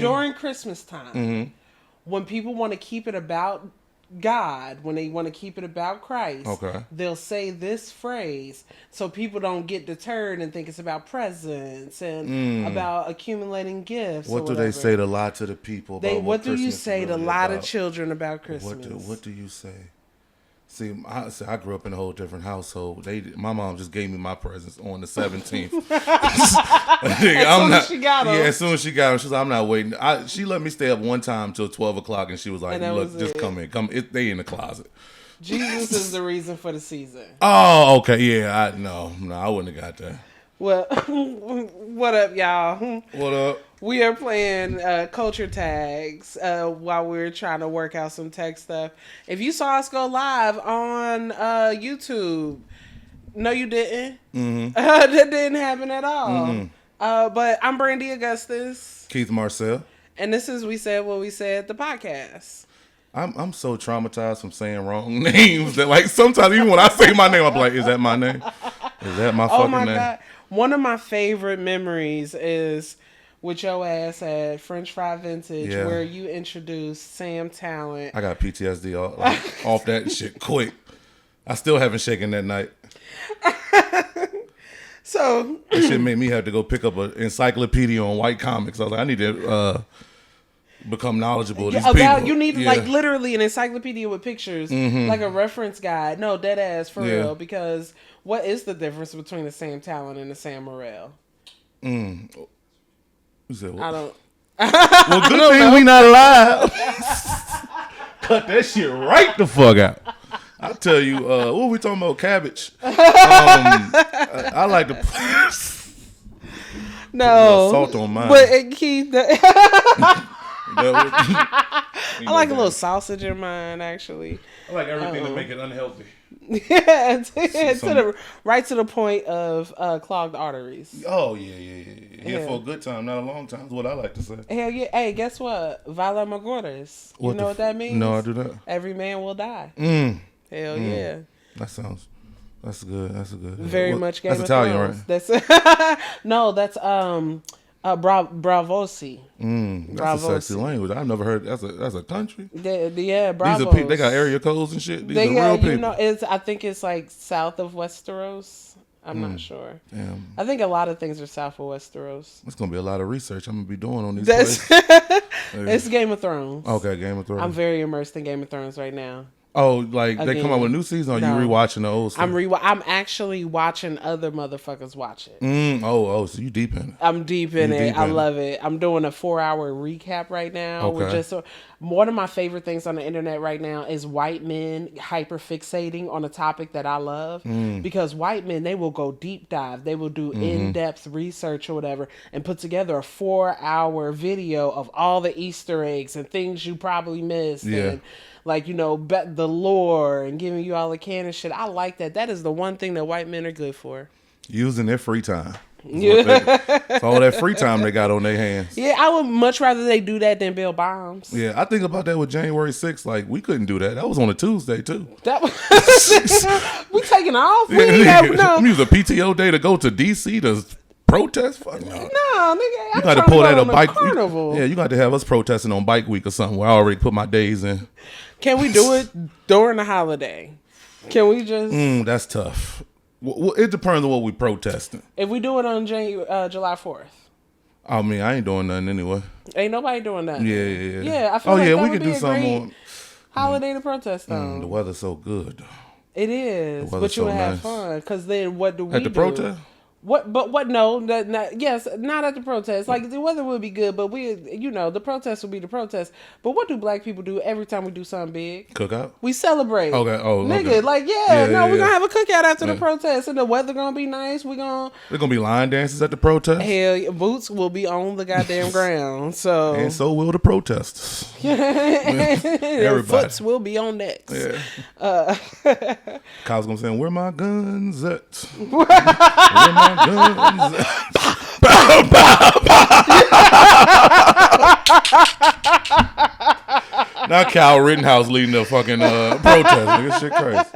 during Christmas time, when people want to keep it about God, when they want to keep it about Christ, they'll say this phrase so people don't get deterred and think it's about presents and about accumulating gifts. What do they say to lie to the people? What do you say to lie to children about Christmas? What do you say? See, I grew up in a whole different household. My mom just gave me my presents on the 17th. As soon as she got them, she was like, I'm not waiting. She let me stay up one time till 12 o'clock, and she was like, look, just come in. They in the closet. Jesus is the reason for the season. Oh, okay. Yeah, I wouldn't have got that. Well, what up, y'all? What up? We are playing culture tags while we're trying to work out some tech stuff. If you saw us go live on YouTube, no, you didn't. That didn't happen at all. But I'm Brandi Augustus. Keith Marcell. And this is We Said What We Said, the podcast. I'm so traumatized from saying wrong names that, like, sometimes even when I say my name, I'm like, is that my name? Is that my fucking name? Oh, my God. One of my favorite memories is with your ass at French Fry Vintage, where you introduced Sam Talent. I got PTSD off that shit quick. I still haven't shaken that night. So that shit made me have to go pick up an encyclopedia on white comics. I was like, I need to become knowledgeable of these people. You need like literally an encyclopedia with pictures, like a reference guide. No, dead ass for real. Because what is the difference between the Sam Talent and the Sam Morril? You said what? I don't. Well, good thing we not alive. Cut that shit right the fuck out. I tell you, what were we talking about? Cabbage. I like to salt on mine. But Keith, I like a little sausage in mine, actually. I like everything to make it unhealthy. Yeah, right to the point of clogged arteries. Oh, yeah. For a good time, not a long time, is what I like to say. Hell yeah. Hey, guess what? Vala Magordas. You know what that means? No, I do not. Every man will die. Hell yeah. That's good. That's a good. Very much Game of Italian, Thrones. Right? That's Bravosi. That's a sexy language. I've never heard. That's a country. Bravos. These are people. They got area codes and shit. These are real people. I think it's like south of Westeros. I'm not sure. Damn. I think a lot of things are south of Westeros. It's gonna be a lot of research I'm gonna be doing on these places. It's Game of Thrones. Okay, Game of Thrones. I'm very immersed in Game of Thrones right now. Oh, like they come out with a new season, or you rewatching the old stuff? I'm actually watching other motherfuckers watch it. So you deep in it. I'm deep in it. I love it. I'm doing a 4-hour recap right now. Okay. One of my favorite things on the internet right now is white men hyper fixating on a topic that I love. Because white men, they will go deep dive. They will do in-depth research or whatever and put together a 4-hour video of all the Easter eggs and things you probably missed. Yeah. And, like, the lore and giving you all the canon shit. I like that. That is the one thing that white men are good for. Using their free time. It's all that free time they got on their hands. Yeah, I would much rather they do that than build bombs. Yeah, I think about that with January 6th. Like, we couldn't do that. That was on a Tuesday, too. We taking off? We use a PTO day to go to D.C. to protest? Fuck no. No, nigga. You got to pull that a bike. Carnival. You got to have us protesting on Bike Week or something where I already put my days in. Can we do it during the holiday? Can we just... That's tough. It depends on what we protesting. If we do it on July 4th. I mean, I ain't doing nothing anyway. Ain't nobody doing nothing. Yeah. Yeah, I feel like that we would can be do a something great on holiday to protest on. The weather's so good. It is, but you would have fun. Because then what do we do? At the protest? What? But what? No, yes, not at the protest. Like, the weather would be good, but the protest would be the protest. But what do black people do every time we do something big? Cookout? We celebrate. Okay. Oh, nigga, okay. like, we're gonna have a cookout after the protest, and the weather gonna be nice. There's gonna be line dances at the protest. Hell, yeah, boots will be on the goddamn ground. So and so will the protesters. Everybody. Foots will be on next. Yeah. Kyle's gonna say, "Where my guns at? Where my guns at?" Now Kyle Rittenhouse leading the fucking protest. Nigga, shit crazy.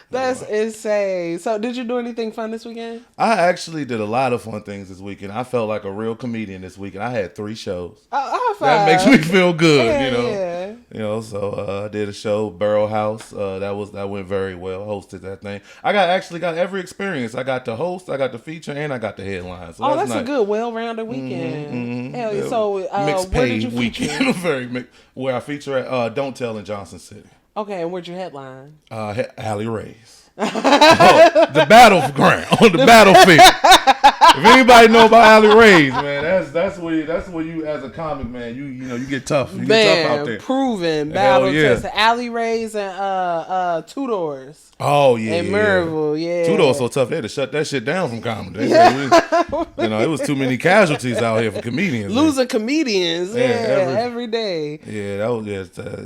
That's insane. So, did you do anything fun this weekend? I actually did a lot of fun things this weekend. I felt like a real comedian this weekend. I had 3 shows. That makes me feel good, Yeah. So I did a show, Barrel House. That went very well. Hosted that thing. I got every experience. I got to host, I got the feature, and I got the headline. So that's nice. A good, well-rounded weekend. Hell yeah. So mixed where paid did you weekend. Very mixed. Where I feature at Don't Tell in Johnson City. Okay, and where'd you headline? Alley Rays. The battleground, the battlefield. If anybody know about Alley Rays, man, that's where you as a comic, man, you get tough. You get tough out there. Proven battle test. Alley Rays and Two Doors. Oh yeah. And Maryville, yeah. Two Doors so tough they had to shut that shit down from comedy. It was too many casualties out here for comedians. Losing comedians, every day. Yeah,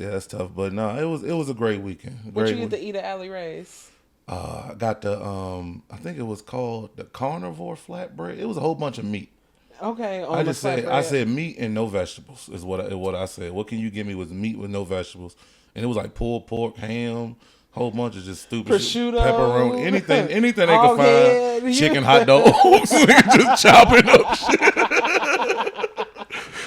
that's tough. But no, it was a great weekend. What you get to eat at Alley Rays? I got the I think it was called the carnivore flatbread. It was a whole bunch of meat. Okay, I said meat and no vegetables is what I said. What can you give me with meat with no vegetables? And it was like pulled pork, ham, whole bunch of just stupid prosciutto, shit, pepperoni, anything they could find. Chicken hot dogs, just chopping up shit.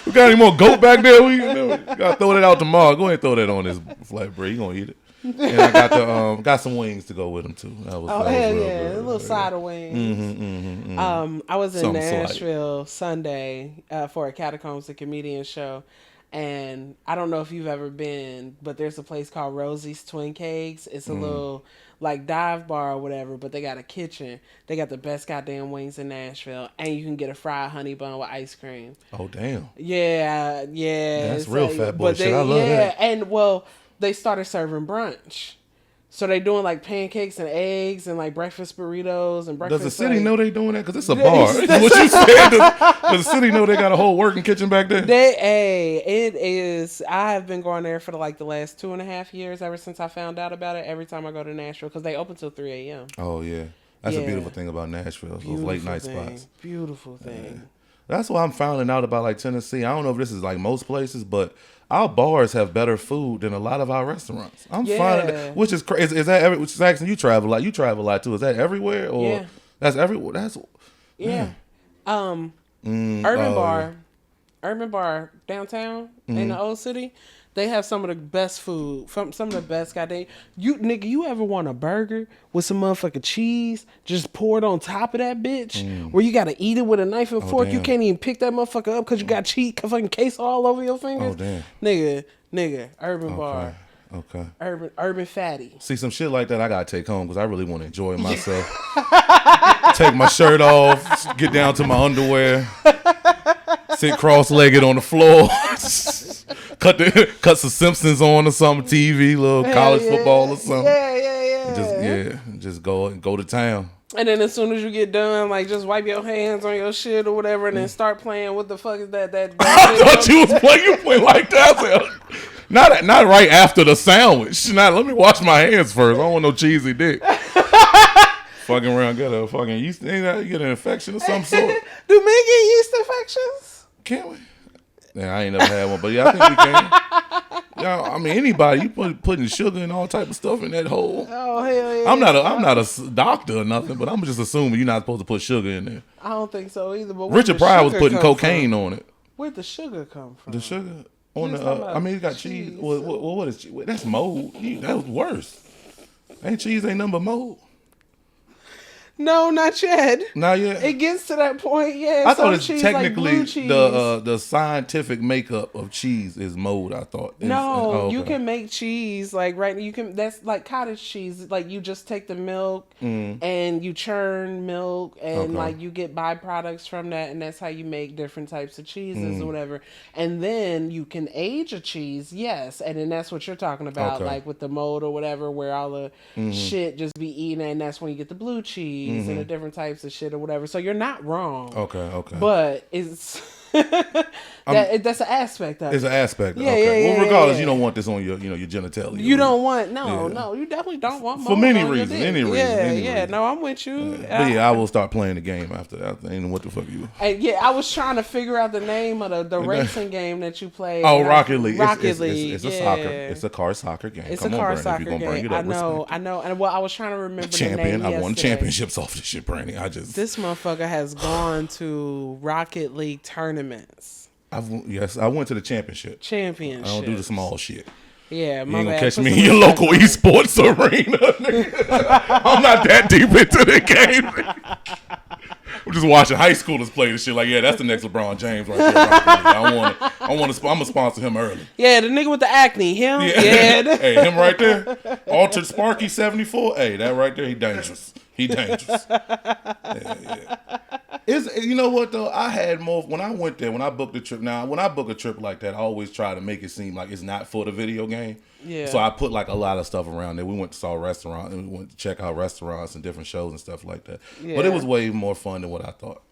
We got any more goat back there? We gotta throw that out tomorrow. Go ahead and throw that on this flatbread. You gonna eat it? And I got some wings to go with them too. That was a little side of wings. I was in Nashville Sunday for a Catacombs and Comedian show, and I don't know if you've ever been, but there's a place called Rosie's Twin Cakes. It's a little like dive bar or whatever, but they got a kitchen. They got the best goddamn wings in Nashville, and you can get a fried honey bun with ice cream. Oh damn! Yeah. That's real fat boy shit. I love that. And they started serving brunch. So they doing like pancakes and eggs and like breakfast burritos and breakfast. Does the city know they doing that? Because it's a bar. What you said? Does the city know they got a whole working kitchen back there? It is. I have been going there for the last 2.5 years ever since I found out about it. Every time I go to Nashville because they open till 3 a.m. Oh yeah, that's a beautiful thing about Nashville. Those late night spots. Beautiful thing. Yeah. That's why I'm finding out about like Tennessee. I don't know if this is like most places, but our bars have better food than a lot of our restaurants. I'm finding that, which is crazy. Is that Saxton? You travel a lot. You travel a lot too. Is that everywhere or that's everywhere? That's Urban Bar downtown in the old city. They have some of the best food, some of the best goddamn. You ever want a burger with some motherfucking cheese just poured on top of that bitch? Where you gotta eat it with a knife and fork. Damn. You can't even pick that motherfucker up because you got fucking case all over your fingers. Oh damn, nigga, Urban Bar. Okay. Urban fatty. See, some shit like that I gotta take home because I really want to enjoy myself. Take my shirt off, get down to my underwear, sit cross-legged on the floor. Cut some Simpsons on or something, TV, little college football or something. Just go to town. And then as soon as you get done, like just wipe your hands on your shit or whatever, and then start playing. What the fuck is that? I thought you was playing. You playing like that? Not right after the sandwich. Let me wash my hands first. I don't want no cheesy dick. Fucking around, get a fucking yeast. You get an infection of some sort. Do men get yeast infections? Can't we? Yeah, I ain't never had one, but yeah, I think we can. Yeah, I mean anybody, you putting sugar and all type of stuff in that hole. Oh hell yeah! I'm not a doctor or nothing, but I'm just assuming you're not supposed to put sugar in there. I don't think so either. But Richard Pryor was putting cocaine on it. Where'd the sugar come from? The sugar on the. I mean, it got cheese. What is cheese? That's mold. That was worse. Ain't cheese ain't nothing but mold. No, not yet. Not yet. It gets to that point, yeah. I thought it's technically like the scientific makeup of cheese is mold. I thought. You can make cheese that's like cottage cheese. Like you just take the milk and you churn milk and like you get byproducts from that, and that's how you make different types of cheeses or whatever. And then you can age a cheese, yes, and then that's what you're talking about, like with the mold or whatever, where all the shit just be eaten, and that's when you get the blue cheese. And the different types of shit or whatever. So you're not wrong. Okay. But it's That's an aspect of it. It's an aspect. Yeah, okay. yeah, well, regardless, yeah. you don't want this on your genitalia. You don't want no. You definitely don't want for many reasons. Any reason. Yeah. No, I'm with you. But yeah, I will start playing the game after that. I ain't know what the fuck you. Yeah, I was trying to figure out the name of the racing game that you play. Oh, Rocket League. Rocket League. It's a soccer. It's a car soccer game. It's Come a car on, Brandi, soccer if you're gonna bring game. it up, I know. And I was trying to remember champion. the name I won yesterday. championships off this shit, Brandi. This motherfucker has gone to Rocket League tournaments. I went to the championship. I don't do the small shit. Yeah, you ain't gonna catch me in your local esports arena. I'm not that deep into the game. I'm just watching high schoolers play this shit. Like, yeah, that's the next LeBron James right there. I'm gonna sponsor him early. Yeah, the nigga with the acne, him. Yeah. Hey, him right there. Altered Sparky 74. Hey, that right there, he dangerous. Yeah. You know what though? I had more when I went there. When I booked the trip. Now, when I book a trip like that, I always try to make it seem like it's not for the video game. Yeah. So I put like a lot of stuff around there. We went to saw a restaurant and we went to check out restaurants and different shows and stuff like that. Yeah. But it was way more fun than what I thought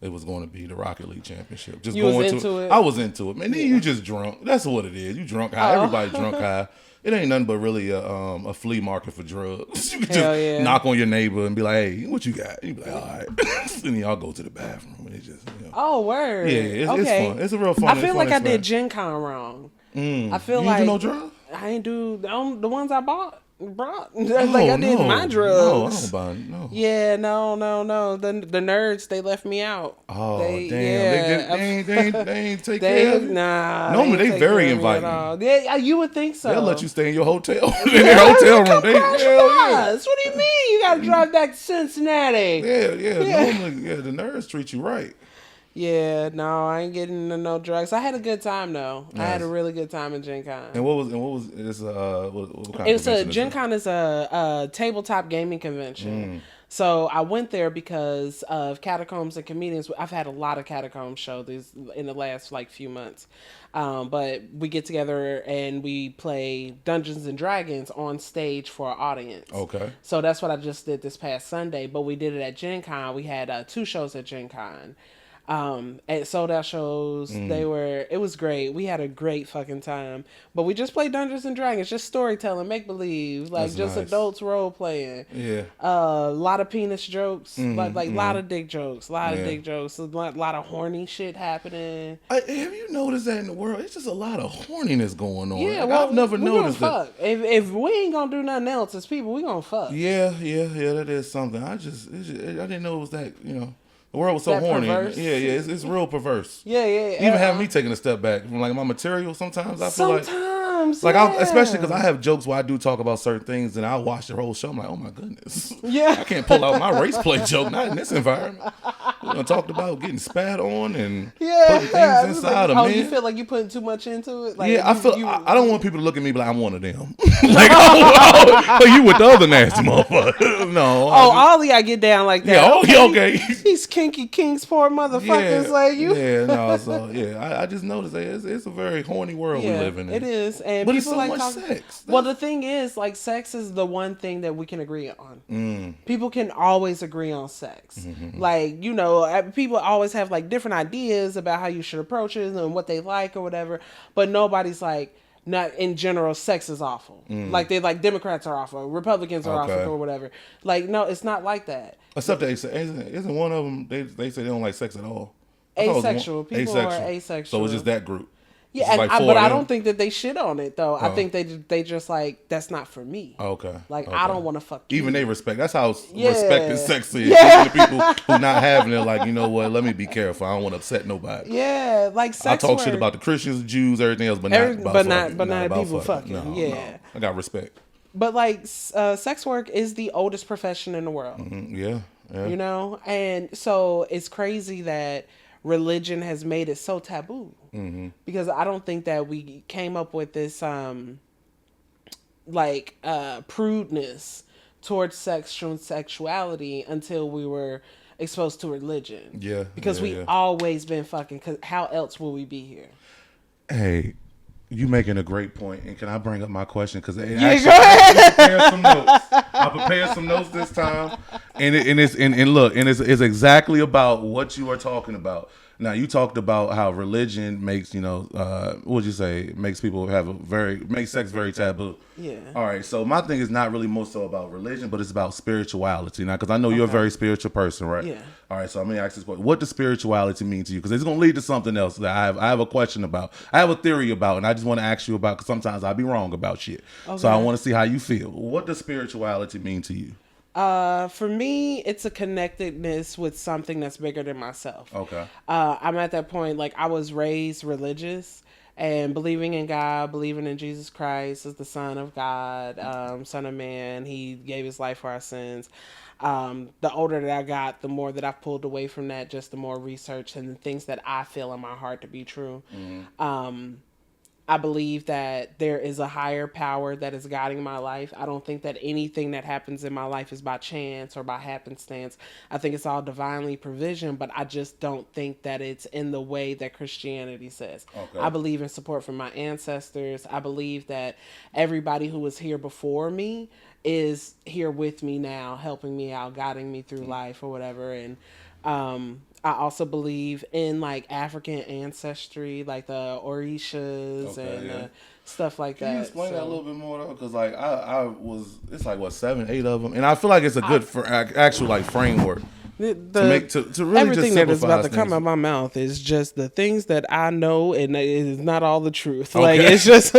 it was going to be. The Rocket League Championship. Just you going was into it. I was into it, man. Then you just drunk. That's what it is. You drunk high. Everybody drunk high. It ain't nothing but really a flea market for drugs. You can just knock on your neighbor and be like, "Hey, what you got?" You be like, "All right," and then y'all go to the bathroom and it just. Oh, word. Yeah, it's fun. It's a real fun. I feel like experience. I did Gen Con wrong. I feel you like do no drugs. I ain't do the ones I brought. Like I did my drugs. No, I don't buy no. Yeah, no. The nerds, they left me out. Oh, damn. They ain't take care of you? Nah. Normally they very inviting. Yeah, you would think so. They'll let you stay in your hotel. In their hotel room. What do you mean? You got to drive back to Cincinnati. Yeah. Normally, the nerds treat you right. Yeah, no, I ain't getting into no drugs. I had a good time though. Nice. I had a really good time in Gen Con. And what was this? What kind of convention? Gen Con is a tabletop gaming convention. So I went there because of Catacombs and Comedians. I've had a lot of Catacombs shows in the last few months. But we get together and we play Dungeons and Dragons on stage for our audience. Okay. So that's what I just did this past Sunday. But we did it at Gen Con. We had 2 shows at Gen Con. At sold out shows. It was great. We had a great fucking time. But we just played Dungeons and Dragons, just storytelling, make believe, that's just nice. Adults role playing. Yeah. A lot of penis jokes, lot of dick jokes, a lot of horny shit happening. Have you noticed that in the world? It's just a lot of horniness going on. Yeah, well, I've never noticed that. If we ain't gonna do nothing else as people, we gonna fuck. Yeah, that is something. I didn't know it was that, The world was so horny. Perverse? Yeah, it's real perverse. Yeah. Even having me taking a step back from my material sometimes, I feel like especially because I have jokes where I do talk about certain things and I'll watch the whole show. I'm like, oh my goodness. Yeah. I can't pull out my race play joke, not in this environment. We talked about getting spat on and putting things inside of men. You feel like you putting too much into it? I don't want people to look at me like I'm one of them. You with the other nasty motherfucker. No. Ollie, I get down like that. Yeah, okay. These kinky kings, poor motherfuckers like you. Yeah, no, so I just noticed that it's a very horny world we live in. It is. And but it's so much sex. Well, the thing is, sex is the one thing that we can agree on. People can always agree on sex. Mm-hmm. People always have different ideas about how you should approach it and what they like or whatever. But nobody's not in general, sex is awful. Democrats are awful, Republicans are awful or whatever. No, it's not like that. Except they say, isn't one of them, they say they don't like sex at all. Asexual. People are asexual. So it's just that group. Yeah, but I don't think that they shit on it though. I think they just that's not for me. Okay. I don't want to fuck you. Even they respect. That's how respected sex is. Yeah. Even the people who not having it, you know what? Let me be careful. I don't want to upset nobody. Yeah, sex. I talk shit about the Christians, Jews, everything else, but not people fucking. No, yeah. No. I got respect. But sex work is the oldest profession in the world. Mm-hmm. Yeah. And so it's crazy that religion has made it so taboo. Mm-hmm. Because I don't think that we came up with this prudeness towards sexuality until we were exposed to religion. Yeah. Because we always been fucking, because how else will we be here? Hey, you making a great point, and can I bring up my question? Because go ahead. I prepared some notes. I prepared some notes this time, and it's exactly about what you are talking about. Now you talked about how religion makes, what would you say, makes people makes sex very taboo. Yeah. All right. So my thing is not really more so about religion, but it's about spirituality. Now, because I know you're a very spiritual person, right? Yeah. All right. So I'm going to ask this question. What does spirituality mean to you? Because it's going to lead to something else that I have a question about. I have a theory about, and I just want to ask you about, because sometimes I'll be wrong about shit. Okay. So I want to see how you feel. What does spirituality mean to you? For me, it's a connectedness with something that's bigger than myself. Okay. I'm at that point, like, I was raised religious and believing in God, believing in Jesus Christ as the Son of God, Son of Man. He gave his life for our sins. The older that I got, the more that I've pulled away from that, just the more research and the things that I feel in my heart to be true. Mm-hmm. I believe that there is a higher power that is guiding my life. I don't think that anything that happens in my life is by chance or by happenstance. I think it's all divinely provision, but I just don't think that it's in the way that Christianity says. Okay. I believe in support from my ancestors. I believe that everybody who was here before me is here with me now, helping me out, guiding me through life or whatever. And I also believe in like African ancestry, like the Orishas and stuff like that. Can you explain that a little bit more though? Because like it's like what 7, 8 of them, and I feel like it's a good actual like framework. To really everything just that is about to things. come out of my mouth is just the things that I know, and it is not all the truth. Okay. Like it's just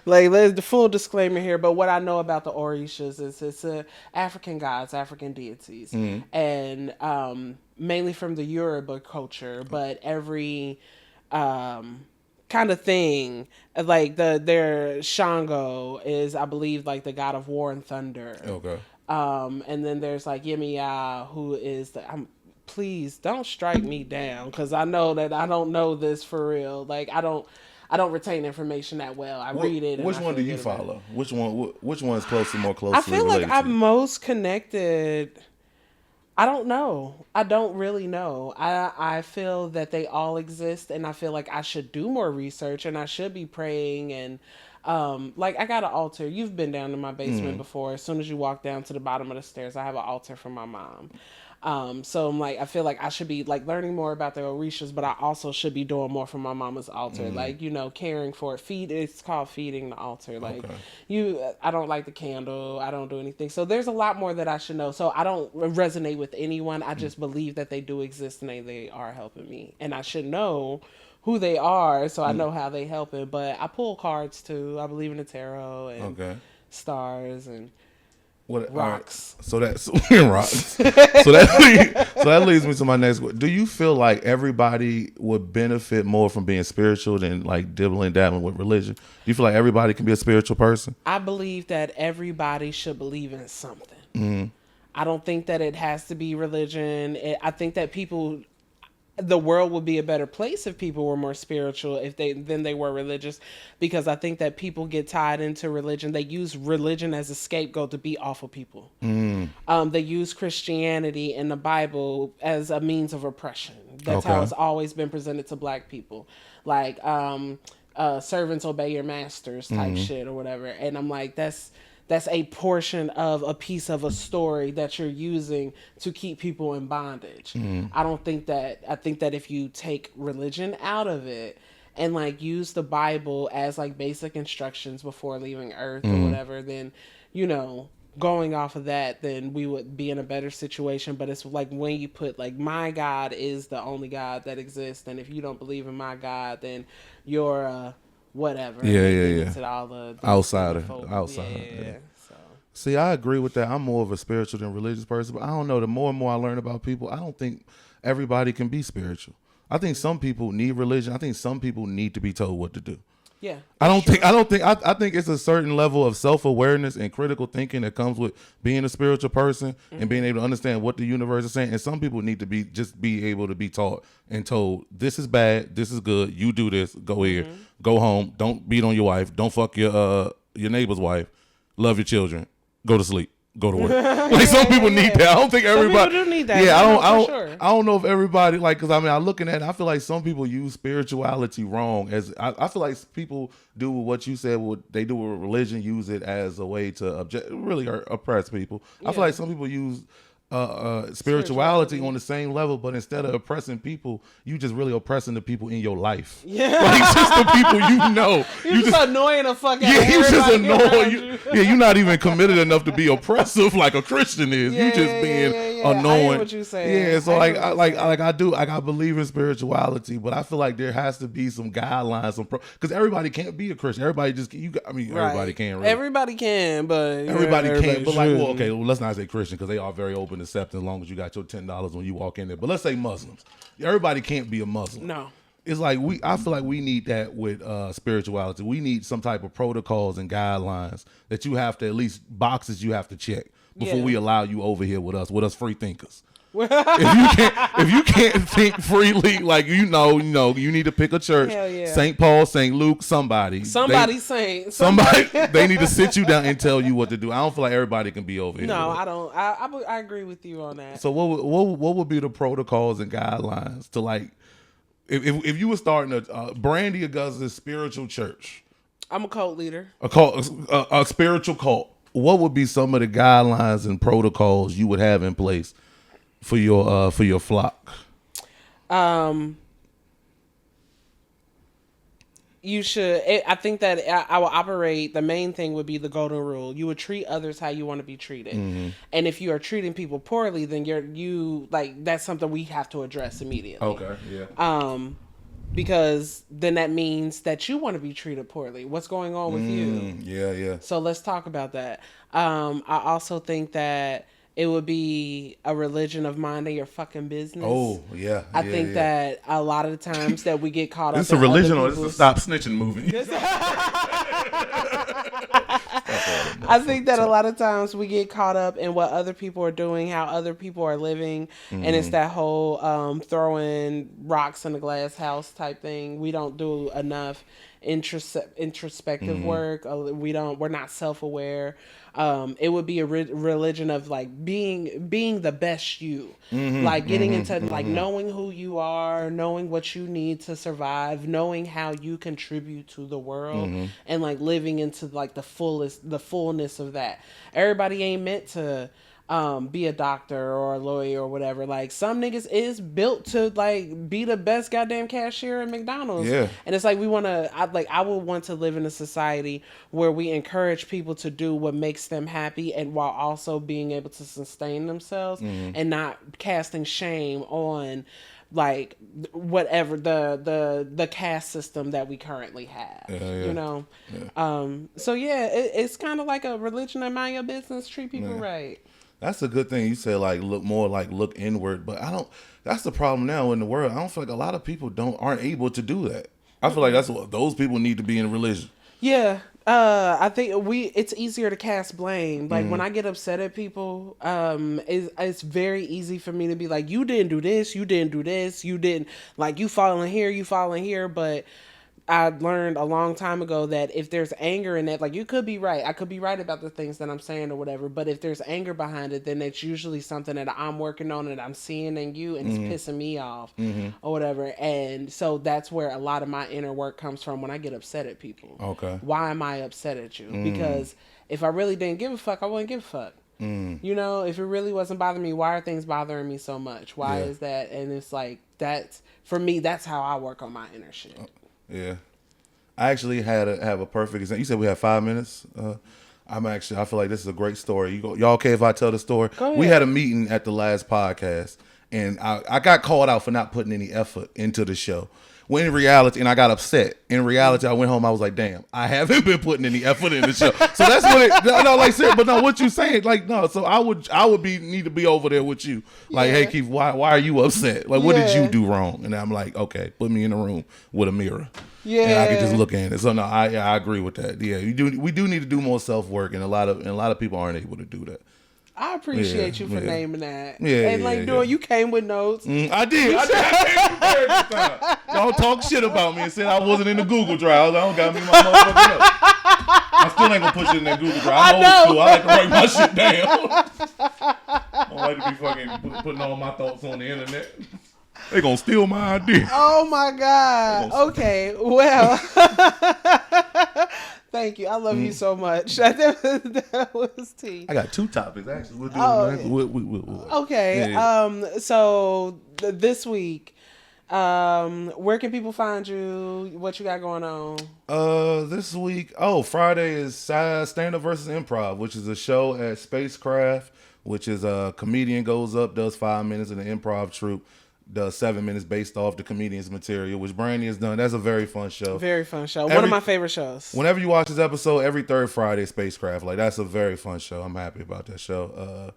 like there's the full disclaimer here. But what I know about the Orishas is it's African gods, African deities, and mainly from the Yoruba culture. But every kind of thing, like their Shango is, I believe, like the god of war and thunder. Okay. And then there's like Yemiya, who is please don't strike me down, because I know that I don't know this for real. Like I don't retain information that well. I read it. Which one do you follow? Which one is more closely? I feel like I'm most connected. I don't know. I don't really know. I feel that they all exist, and I feel like I should do more research, and I should be praying. And like I got an altar. You've been down to my basement before. As soon as you walk down to the bottom of the stairs, I have an altar for my mom. So I'm like, I feel like I should be like learning more about the Orishas, but I also should be doing more for my mama's altar. Like, caring for it. It's called feeding the altar. Like I don't like the candle. I don't do anything. So there's a lot more that I should know. So I don't resonate with anyone. I just believe that they do exist and they are helping me. And I should know who they are, so I know how they helping. But I pull cards too. I believe in the tarot and stars and rocks. So that's rocks. So that leads me to my next question. Do you feel like everybody would benefit more from being spiritual than like dabbling with religion? Do you feel like everybody can be a spiritual person? I believe that everybody should believe in something. Mm-hmm. I don't think that it has to be religion. I think that the world would be a better place if people were more spiritual than they were religious, because I think that people get tied into religion. They use religion as a scapegoat to beat awful people. They use Christianity and the Bible as a means of oppression. That's how it's always been presented to Black people. Like servants obey your masters type shit or whatever. And I'm like, that's a portion of a piece of a story that you're using to keep people in bondage. I think that if you take religion out of it and like use the Bible as like basic instructions before leaving Earth or whatever, then, going off of that, then we would be in a better situation. But it's like when you put like, my God is the only God that exists, and if you don't believe in my God, then you're whatever. Yeah. All the outsider. Yeah. So. See, I agree with that. I'm more of a spiritual than religious person, but I don't know. The more and more I learn about people, I don't think everybody can be spiritual. I think some people need religion. I think some people need to be told what to do. Yeah. I think it's a certain level of self-awareness and critical thinking that comes with being a spiritual person and being able to understand what the universe is saying. And some people need to be able to be taught and told, this is bad, this is good, you do this, go here, go home, don't beat on your wife, don't fuck your neighbor's wife, love your children, go to sleep, go to work. Like some people need that. I don't think everybody. Some people do need that. Yeah, sure. I don't know if everybody because I'm looking at it, I feel like some people use spirituality wrong. I feel like people do what you said. What they do with religion, use it as a way to really oppress people. Yeah. I feel like some people use spirituality on the same level, but instead of oppressing people, you just really oppressing the people in your life. Yeah, like just the people you know. You just annoying the fuck out. Yeah, you just annoying. You're not even committed enough to be oppressive like a Christian is. You just being annoying. I hear what you saying. Yeah, so I believe in spirituality, but I feel like there has to be some guidelines, because everybody can't be a Christian. Everybody just everybody can. Really. Everybody can, but everybody can. But let's not say Christian, because they are very open to accepting as long as you got your $10 when you walk in there. But let's say Muslims. Everybody can't be a Muslim. No. It's like I feel like we need that with spirituality. We need some type of protocols and guidelines that you have to, at least boxes you have to check before we allow you over here with us free thinkers. if you can't think freely, like you need to pick a church. St. Paul, St. Luke, somebody they need to sit you down and tell you what to do. I don't feel like everybody can be over here. No, I don't. I agree with you on that. So what would be the protocols and guidelines to, like, if you were starting a Brandi Augustus spiritual church? I'm a cult leader. A spiritual cult. What would be some of the guidelines and protocols you would have in place for your flock? You should. I think that I will operate. The main thing would be the golden rule. You would treat others how you want to be treated, and if you are treating people poorly, then that's something we have to address immediately. Okay. Yeah. Because then that means that you want to be treated poorly. What's going on with you? Yeah. So let's talk about that. I also think that it would be a religion of minding your fucking business. Oh, yeah. I think that a lot of the times that we get caught up in It's a religion, or it's a stop snitching movie. I think that a lot of times we get caught up in what other people are doing, how other people are living, and it's that whole throwing rocks in a glass house type thing. We don't do enough introspective work. We're not self-aware. It would be a religion of like being the best you, like getting into like knowing who you are, knowing what you need to survive, knowing how you contribute to the world, and like living into like the fullness of that. Everybody ain't meant to be a doctor or a lawyer or whatever. Like some niggas is built to like be the best goddamn cashier at McDonald's. Yeah. And it's like I would want to live in a society where we encourage people to do what makes them happy, and while also being able to sustain themselves and not casting shame on like whatever the caste system that we currently have. You know? Yeah. So yeah, it's kind of like a religion of mind your business, treat people right. That's a good thing. You said look inward, but that's the problem now in the world. I don't feel like a lot of people aren't able to do that. I feel like that's what those people need to be in religion. Yeah. I think it's easier to cast blame. Like when I get upset at people, it's very easy for me to be like, you didn't do this, you didn't, like, you falling here, but I learned a long time ago that if there's anger in that, like, you could be right. I could be right about the things that I'm saying or whatever, but if there's anger behind it, then it's usually something that I'm working on and I'm seeing in you, and it's pissing me off or whatever. And so that's where a lot of my inner work comes from when I get upset at people. Okay. Why am I upset at you? Because if I really didn't give a fuck, I wouldn't give a fuck. You know, if it really wasn't bothering me, why are things bothering me so much? Why is that? And it's like, for me, that's how I work on my inner shit. Yeah, I actually have a perfect example. You said we have 5 minutes. I feel like this is a great story. Y'all okay if I tell the story? Go ahead. We had a meeting at the last podcast, and I got called out for not putting any effort into the show. When in reality, and I got upset. In reality, I went home. I was like, "Damn, I haven't been putting any effort in the show." So that's what what you saying? Like, no. So I would need to be over there with you. Like, hey, Keith, why are you upset? Like, what did you do wrong? And I'm like, okay, put me in a room with a mirror. Yeah, and I can just look at it. So no, I agree with that. Yeah, we do need to do more self work, and a lot of people aren't able to do that. I appreciate you for naming that. You came with notes. I did. I came prepared this time. Y'all talk shit about me and said I wasn't in the Google Drive. I don't got me my motherfucking notes. I still ain't gonna push it in that Google Drive. I'm old school. I like to write my shit down. I don't like to be fucking putting all my thoughts on the internet. They gonna steal my idea. Oh my God. Okay. Well, Thank you. I love you so much. That was tea. I got 2 topics actually. We'll do okay. Yeah. So this week, where can people find you? What you got going on? This week, Friday is Stand Up versus Improv, which is a show at Spacecraft, which is a comedian goes up, does 5 minutes, and the improv troupe does 7 minutes based off the comedian's material, which Brandi has done. That's a very fun show. Very fun show. One of my favorite shows. Whenever you watch this episode, every third Friday, Spacecraft. Like, that's a very fun show. I'm happy about that show.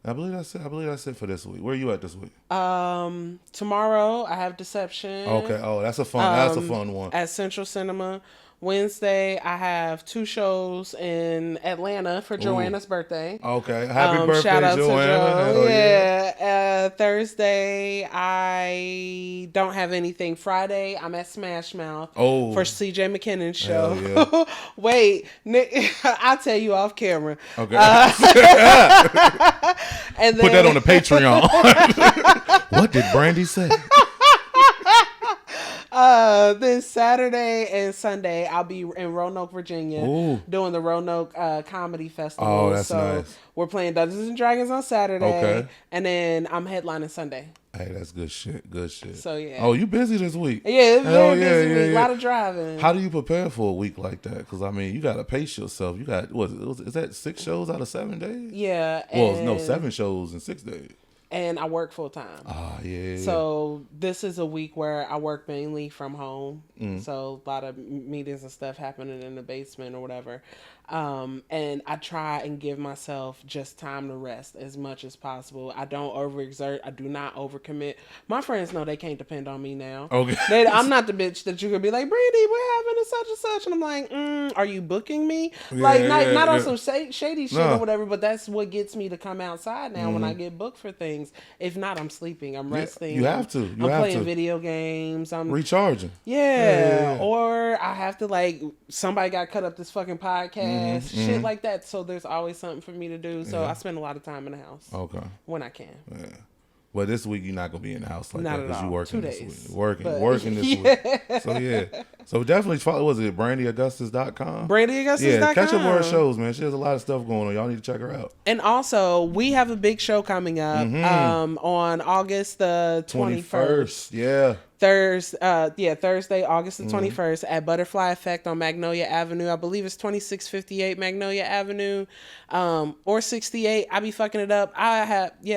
I believe that's it for this week. Where are you at this week? Tomorrow I have Deception. Okay. Oh, that's a fun one. At Central Cinema. Wednesday, I have 2 shows in Atlanta for Joanna's birthday. Okay. Happy birthday, shout out Joanna. To Joe. Yeah. Thursday, I don't have anything. Friday, I'm at Smash Mouth for CJ McKinnon's show. Yeah. Wait, Nick, I'll tell you off camera. Okay. And then, put that on the Patreon. What did Brandi say? Then Saturday and Sunday, I'll be in Roanoke, Virginia, doing the Roanoke Comedy Festival. Oh, that's nice. We're playing Dungeons and Dragons on Saturday, and then I'm headlining Sunday. Hey, that's good shit. Good shit. So yeah. Oh, you busy this week? Yeah, it's very busy week. A lot of driving. How do you prepare for a week like that? Because I mean, you got to pace yourself. You got is that 6 shows out of 7 days? Yeah. Well, no, 7 shows in 6 days. And I work full time. Yeah. So this is a week where I work mainly from home. So a lot of meetings and stuff happening in the basement or whatever. And I try and give myself just time to rest as much as possible. I don't overexert. I do not overcommit. My friends know they can't depend on me now. Okay. I'm not the bitch that you could be like, Brandi, we're having a such and such. And I'm like, are you booking me? Not on some shady shit or whatever, but that's what gets me to come outside now when I get booked for things. If not, I'm sleeping. I'm resting. You have to. I'm playing video games. I'm recharging. Yeah. Or I have to somebody got cut up this fucking podcast. Shit like that. So there's always something for me to do. So I spend a lot of time in the house. Okay. When I can. Yeah. Well, this week you're not gonna be in the house like not that because you're working 2 days. This week. Working this week. So yeah. So definitely follow. Was it BrandiAugustus.com? BrandiAugustus.com. Yeah, catch up on her shows, man. She has a lot of stuff going on. Y'all need to check her out. And also, we have a big show coming up on August the 21st. Yeah. Thursday, August the 21st at Butterfly Effect on Magnolia Avenue. I believe it's 2658 Magnolia Avenue, or 68. I be fucking it up.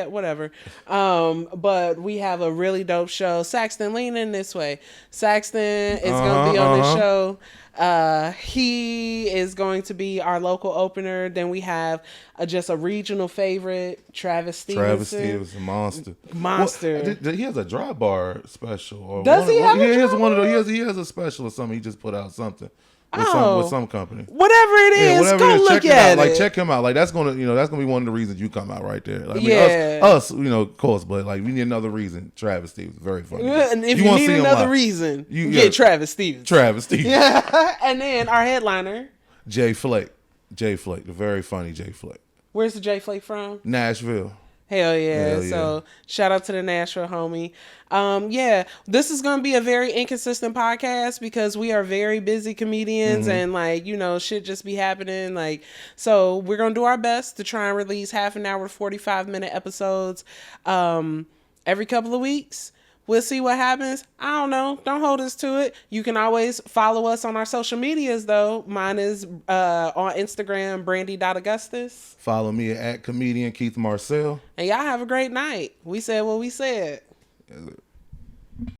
Whatever. But we have a really dope show. Saxton, lean in this way. Saxton is going to be on the show. He is going to be our local opener. Then we have just a regional favorite, Travis Stevenson. Monster. Well, he has a dry bar special. Or Does he have a dry bar? He has a special or something. He just put out something. With some company. Whatever it is, go look at it. Check him out. That's gonna be one of the reasons you come out right there. Us, of course, but we need another reason. Travis Stevens, very funny. And if you need another reason, you get Travis Stevens. Yeah. And then our headliner, Jay Flake, the very funny Jay Flake. Where's the Jay Flake from? Nashville. Hell yeah. So shout out to the Nashville homie. This is going to be a very inconsistent podcast because we are very busy comedians and shit just be happening. So we're going to do our best to try and release half an hour, 45-minute episodes every couple of weeks. We'll see what happens. I don't know. Don't hold us to it. You can always follow us on our social medias, though. Mine is on Instagram, Brandi.Augustus. Follow me at comedian Keith Marcell. And y'all have a great night. We said what we said.